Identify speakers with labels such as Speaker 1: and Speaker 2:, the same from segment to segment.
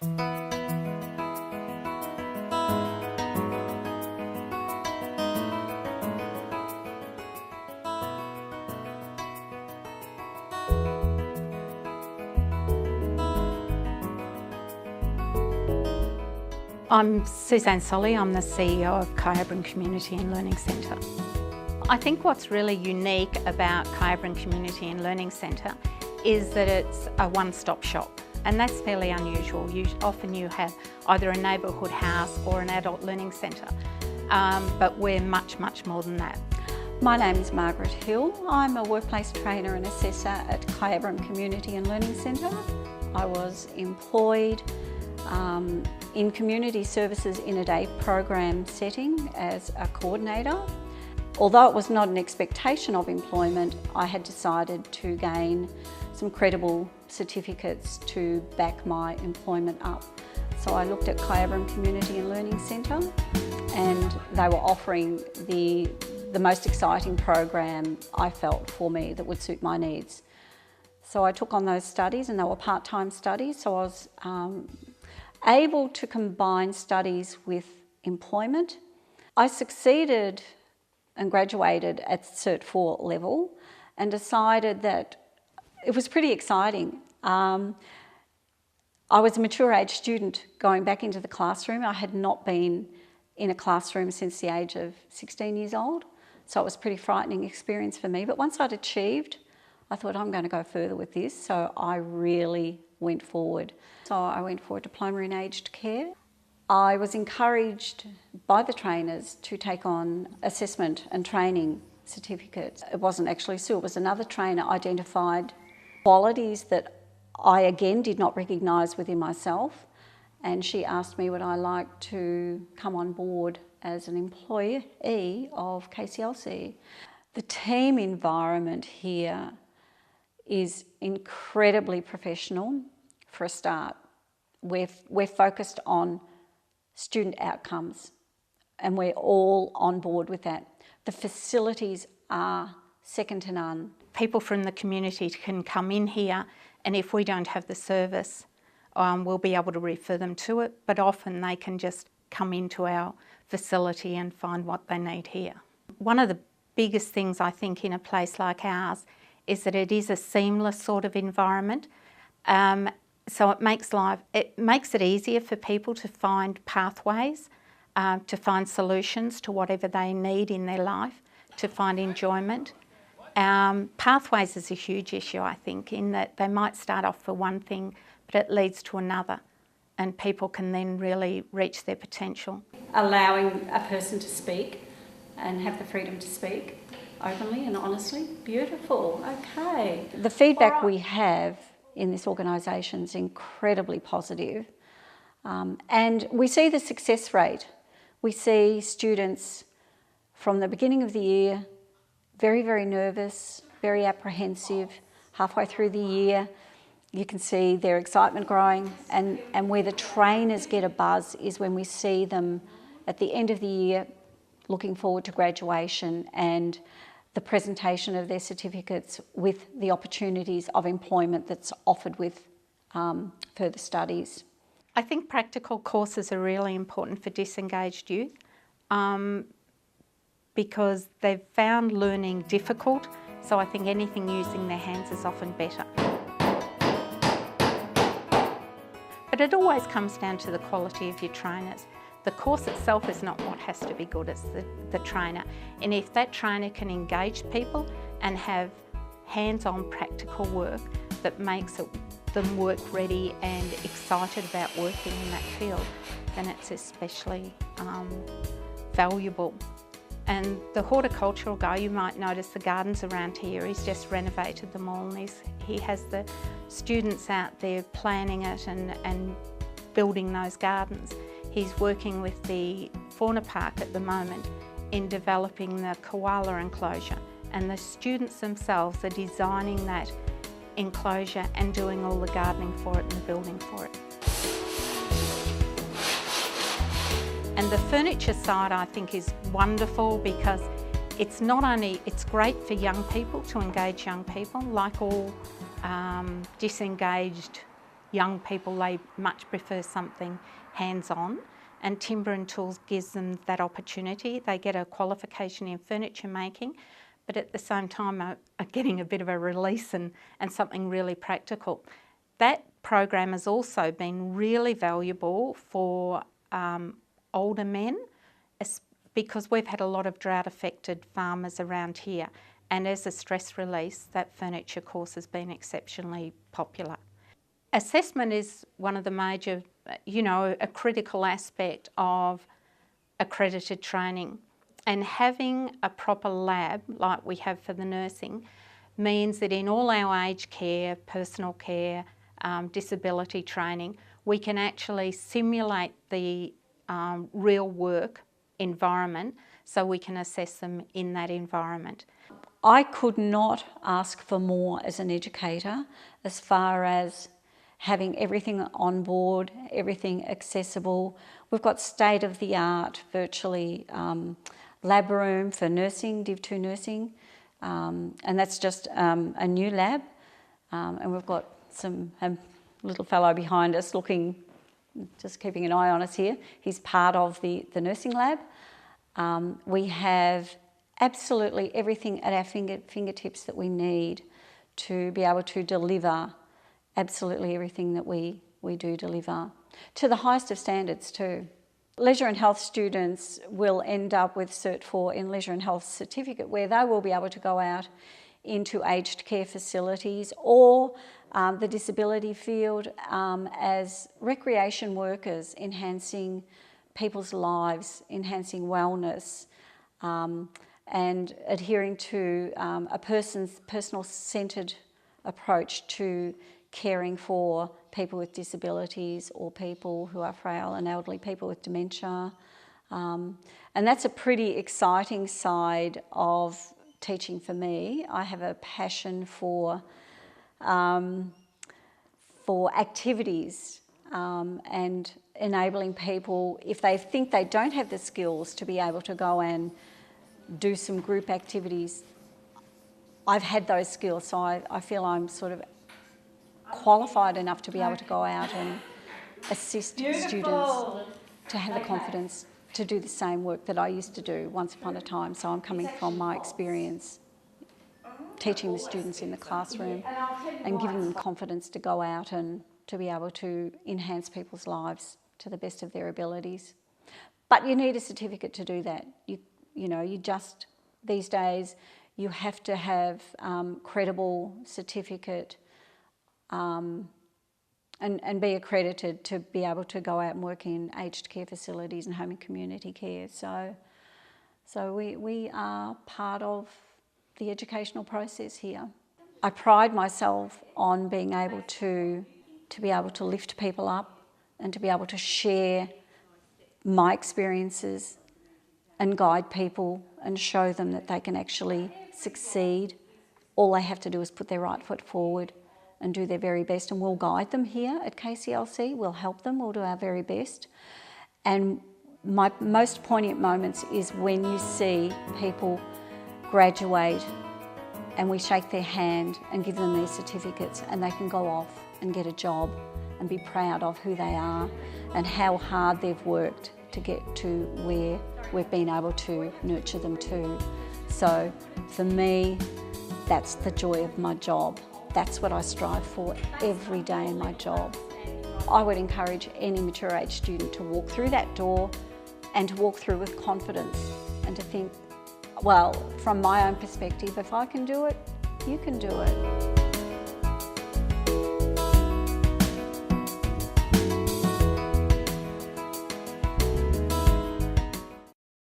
Speaker 1: I'm Suzanne Solly, I'm the CEO of Kyabram Community and Learning Centre. I think what's really unique about Kyabram Community and Learning Centre is that it's a one-stop shop, and that's fairly unusual. Often you have either a neighbourhood house or an adult learning centre, but we're much, much more than that.
Speaker 2: My name is Margaret Hill. I'm a workplace trainer and assessor at Kyabram Community and Learning Centre. I was employed in community services in a day program setting as a coordinator. Although it was not an expectation of employment, I had decided to gain some credible certificates to back my employment up. So I looked at Kyabram Community and Learning Centre, and they were offering the most exciting program I felt for me that would suit my needs. So I took on those studies, and they were part-time studies, so I was able to combine studies with employment. I succeeded and graduated at Cert 4 level and decided that it was pretty exciting. I was a mature age student going back into the classroom. I had not been in a classroom since the age of 16 years old, so it was a pretty frightening experience for me. But once I'd achieved, I thought, I'm going to go further with this, so I really went forward. So I went for a diploma in aged care. I was encouraged by the trainers to take on assessment and training certificates. It wasn't actually Sue, it was another trainer identified qualities that I again did not recognise within myself, and she asked me would I like to come on board as an employee of KCLC. The team environment here is incredibly professional for a start. We're focused on student outcomes, and we're all on board with that. The facilities are second to none.
Speaker 1: People from the community can come in here, and if we don't have the service, we'll be able to refer them to it, but often they can just come into our facility and find what they need here. One of the biggest things I think in a place like ours is that it is a seamless sort of environment. So it makes it easier for people to find pathways, to find solutions to whatever they need in their life, to find enjoyment. Pathways is a huge issue, I think, in that they might start off for one thing, but it leads to another, and people can then really reach their potential.
Speaker 2: Allowing a person to speak and have the freedom to speak openly and honestly. Beautiful, okay. The feedback we have in this organisation is incredibly positive, and we see the success rate. We see students from the beginning of the year very, very nervous, very apprehensive. Halfway through the year you can see their excitement growing, and where the trainers get a buzz is when we see them at the end of the year looking forward to graduation and the presentation of their certificates with the opportunities of employment that's offered with further studies.
Speaker 1: I think practical courses are really important for disengaged youth because they've found learning difficult, so I think anything using their hands is often better. But it always comes down to the quality of your trainers. The course itself is not what has to be good, it's the trainer. And if that trainer can engage people and have hands-on practical work that makes them work ready and excited about working in that field, then it's especially valuable. And the horticultural guy, you might notice the gardens around here, he's just renovated them all, and he has the students out there planning it and building those gardens. He's working with the fauna park at the moment in developing the koala enclosure, and the students themselves are designing that enclosure and doing all the gardening for it and the building for it. And the furniture side I think is wonderful because it's great for young people to engage young people, like all disengaged young people, they much prefer something hands-on, and Timber and Tools gives them that opportunity. They get a qualification in furniture making, but at the same time are getting a bit of a release and something really practical. That program has also been really valuable for older men, because we've had a lot of drought-affected farmers around here, and as a stress release, that furniture course has been exceptionally popular. Assessment is one of the major, a critical aspect of accredited training, and having a proper lab like we have for the nursing means that in all our aged care, personal care, disability training, we can actually simulate the real work environment so we can assess them in that environment.
Speaker 2: I could not ask for more as an educator as far as having everything on board, everything accessible. We've got state-of-the-art virtually lab room for nursing, Div 2 nursing, and that's just a new lab. And we've got a little fellow behind us looking, just keeping an eye on us here. He's part of the nursing lab. We have absolutely everything at our fingertips that we need to be able to deliver absolutely everything that we do deliver, to the highest of standards too. Leisure and health students will end up with Cert 4 in Leisure and Health certificate, where they will be able to go out into aged care facilities or the disability field as recreation workers, enhancing people's lives, enhancing wellness, and adhering to a personal-centred approach to caring for people with disabilities or people who are frail and elderly, people with dementia. And that's a pretty exciting side of teaching for me. I have a passion for activities and enabling people, if they think they don't have the skills, to be able to go and do some group activities. I've had those skills, so I feel I'm sort of qualified enough to be able to go out and assist students to have the confidence to do the same work that I used to do once upon a time. So I'm coming from my experience teaching the students in the classroom and giving them confidence to go out and to be able to enhance people's lives to the best of their abilities. But you need a certificate to do that. You just, these days, you have to have credible certificate and be accredited to be able to go out and work in aged care facilities and home and community care. So we are part of the educational process here. I pride myself on being able to be able to lift people up and to be able to share my experiences and guide people and show them that they can actually succeed. All they have to do is put their right foot forward and do their very best, and we'll guide them here at KCLC, we'll help them, we'll do our very best. And my most poignant moments is when you see people graduate and we shake their hand and give them these certificates and they can go off and get a job and be proud of who they are and how hard they've worked to get to where we've been able to nurture them to. So for me, that's the joy of my job. That's what I strive for every day in my job. I would encourage any mature age student to walk through that door and to walk through with confidence and to think, well, from my own perspective, if I can do it, you can do it.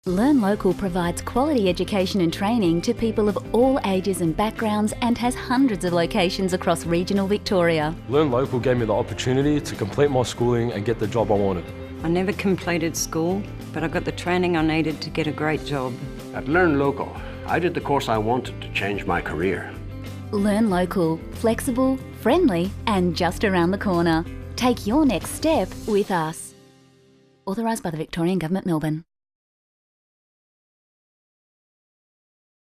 Speaker 3: Learn Local provides quality education and training to people of all ages and backgrounds and has hundreds of locations across regional Victoria.
Speaker 4: Learn Local gave me the opportunity to complete my schooling and get the job I wanted.
Speaker 5: I never completed school, but I got the training I needed to get a great job.
Speaker 6: At Learn Local, I did the course I wanted to change my career.
Speaker 3: Learn Local, flexible, friendly and just around the corner. Take your next step with us. Authorised by the Victorian Government, Melbourne.